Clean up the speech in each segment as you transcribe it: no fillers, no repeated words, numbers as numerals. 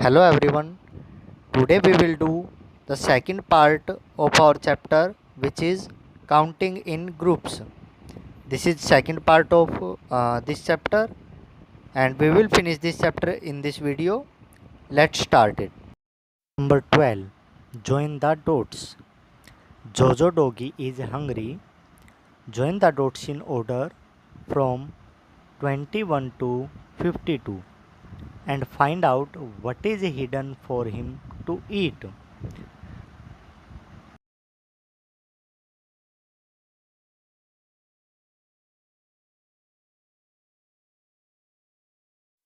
Hello everyone. Today we will do the second part of our chapter, which is counting in groups. This is second part of this chapter, and we will finish this chapter in this video. Let's start it. Number 12. Join the dots. Jojo doggy is hungry. Join the dots in order from 21 to 52 and find out what is hidden for him to eat.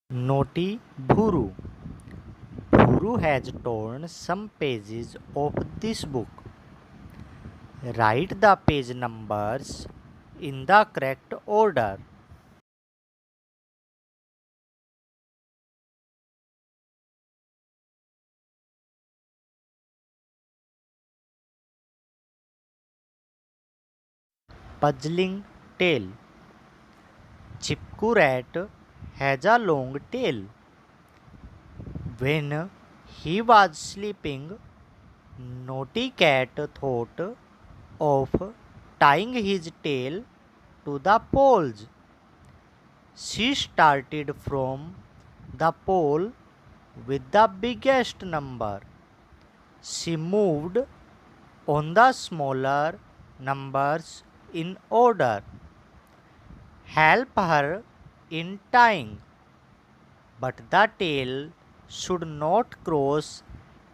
Naughty Bhuru. Bhuru has torn some pages of this book. Write the page numbers in the correct order. Puzzling tale. Chipku rat has a long tail. When he was sleeping, Naughty cat thought of tying his tail to the poles. She started from the pole with the biggest number. She moved on the smaller numbers in order. Help her in tying, but the tail should not cross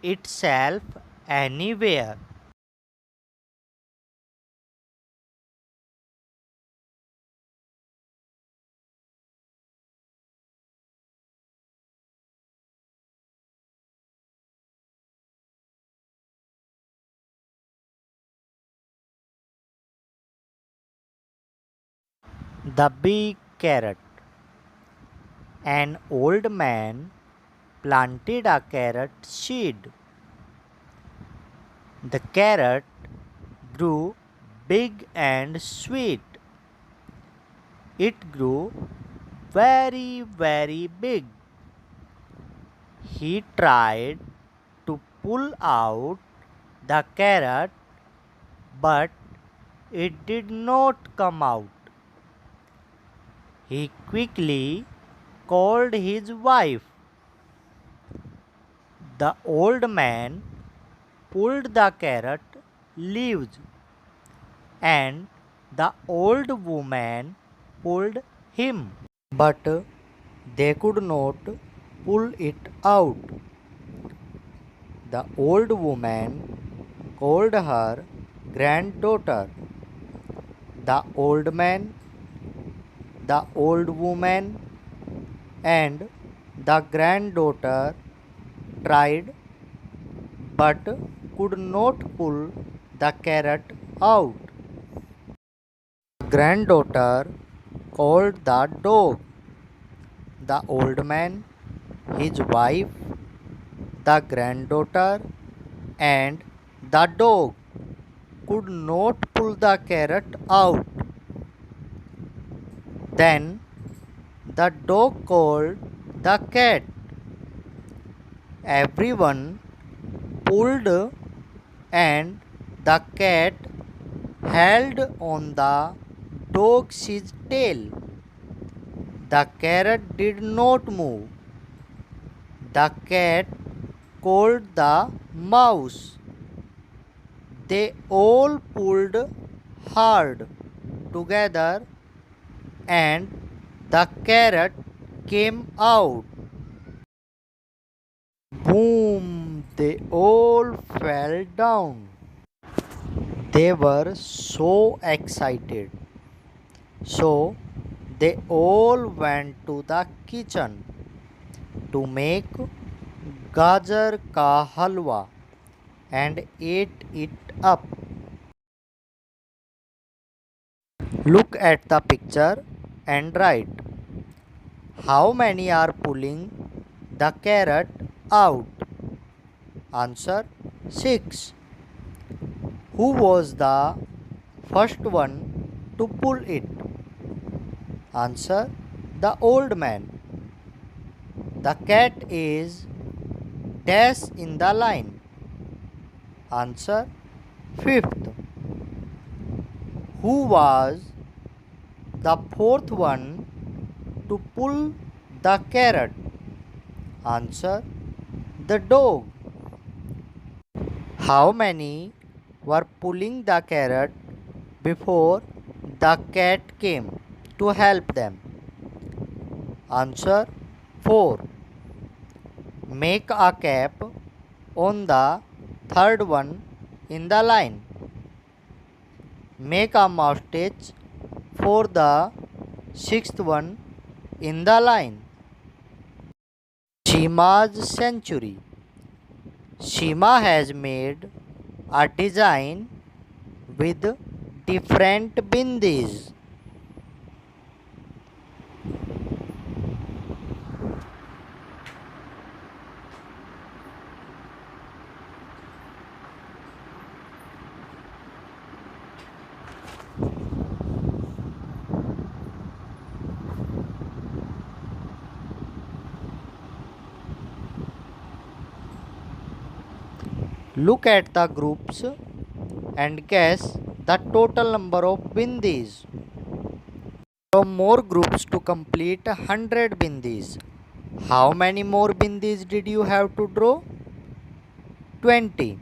itself anywhere. The big carrot. An old man planted a carrot seed. The carrot grew big and sweet. It grew very, very big. He tried to pull out the carrot, but it did not come out. He quickly called his wife. The old man pulled the carrot leaves, and the old woman pulled him, but they could not pull it out. The old woman called her granddaughter. The old man, the old woman, and the granddaughter tried but could not pull the carrot out. The granddaughter called the dog. The old man, his wife, the granddaughter, and the dog could not pull the carrot out. Then the dog called the cat. Everyone pulled, and the cat held on the dog's tail. The carrot did not move. The cat called the mouse. They all pulled hard together, and the carrot came out. Boom! They all fell down. They were so excited. So they all went to the kitchen to make gajar ka halwa and ate it up. Look at the picture and write. How many are pulling the carrot out? Answer 6. Who was the first one to pull it? Answer the old man. The cat is dash in the line. Answer. Fifth. Who was the fourth one to pull the carrot? Answer. The dog. How many were pulling the carrot before the cat came to help them? Answer. 4. Make a cap on the third one in the line. Make a moustache for the sixth one in the line. Shima's century. Shima has made a design with different bindis. Look at the groups and guess the total number of bindis. Draw more groups to complete 100 bindis. How many more bindis did you have to draw? 20.